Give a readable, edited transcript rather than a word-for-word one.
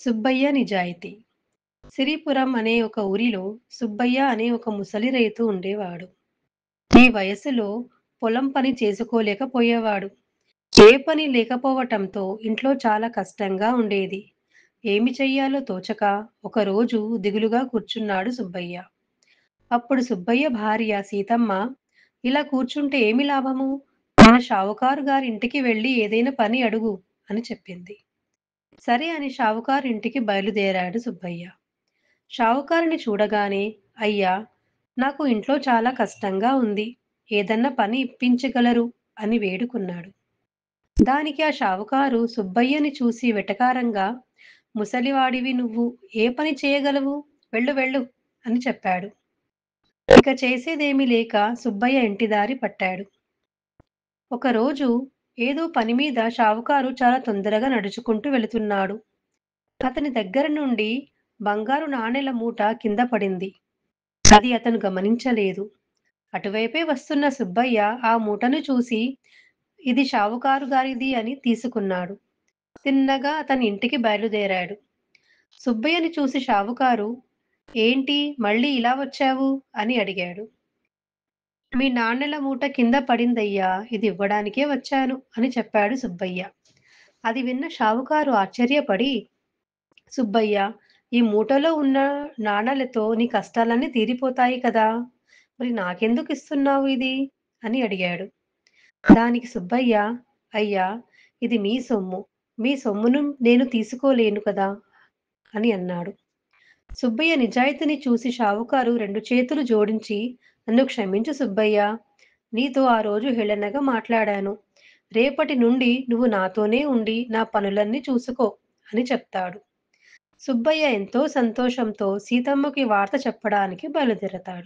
సుబ్బయ్య నిజాయితీ. సిరిపురం అనే ఒక ఊరిలో సుబ్బయ్య అనే ఒక ముసలి రైతు ఉండేవాడు. ఈ వయసులో పొలం పని చేసుకోలేకపోయేవాడు. ఏ పని లేకపోవటంతో ఇంట్లో చాలా కష్టంగా ఉండేది. ఏమి చెయ్యాలో తోచక ఒకరోజు దిగులుగా కూర్చున్నాడు సుబ్బయ్య. అప్పుడు సుబ్బయ్య భార్య సీతమ్మ, ఇలా కూర్చుంటే ఏమి లాభము? మన షావుకారు గారింటికి వెళ్ళి ఏదైనా పని అడుగు అని చెప్పింది. సరే అని షావుకారు ఇంటికి బయలుదేరాడు సుబ్బయ్య. షావుకారుని చూడగానే, అయ్యా, నాకు ఇంట్లో చాలా కష్టంగా ఉంది. ఏదన్నా పని ఇప్పించగలరు అని వేడుకున్నాడు. దానికి ఆ షావుకారు సుబ్బయ్యని చూసి వెటకారంగా, ముసలివాడివి నువ్వు ఏ పని చేయగలవు? వెళ్ళు వెళ్ళు అని చెప్పాడు. ఇక చేసేదేమీ లేక సుబ్బయ్య ఇంటిదారి పట్టాడు. ఒకరోజు ఏదో పని మీద షావుకారు చాలా తొందరగా నడుచుకుంటూ వెళుతున్నాడు. అతని దగ్గర నుండి బంగారు నాణేల మూట కింద పడింది. అది అతను గమనించలేదు. అటువైపే వస్తున్న సుబ్బయ్య ఆ మూటను చూసి, ఇది షావుకారు గారిది అని తీసుకున్నాడు. తిన్నగా అతని ఇంటికి బయలుదేరాడు. సుబ్బయ్యని చూసి షావుకారు, ఏంటి మళ్ళీ ఇలా వచ్చావు అని అడిగాడు. మీ నాన్నెల మూట కింద పడిందయ్యా, ఇది ఇవ్వడానికే వచ్చాను అని చెప్పాడు సుబ్బయ్య. అది విన్న షావుకారు ఆశ్చర్యపడి, సుబ్బయ్య, ఈ మూటలో ఉన్న నాణాలతో నీ కష్టాలన్నీ తీరిపోతాయి కదా! మరి నాకెందుకు ఇస్తున్నావు ఇది? అని అడిగాడు. దానికి సుబ్బయ్య, అయ్యా, ఇది మీ సొమ్ము. మీ సొమ్మును నేను తీసుకోలేను కదా! అని అన్నాడు. సుబ్బయ్య నిజాయితీని చూసి షావుకారు రెండు చేతులు జోడించి, నన్ను క్షమించు సుబ్బయ్య. నీతో ఆ రోజు హేళనగా మాట్లాడాను. రేపటి నుండి నువ్వు నాతోనే ఉండి నా పనులన్నీ చూసుకో అని చెప్తాడు. సుబ్బయ్య ఎంతో సంతోషంతో సీతమ్మకి వార్త చెప్పడానికి బయలుదేరతాడు.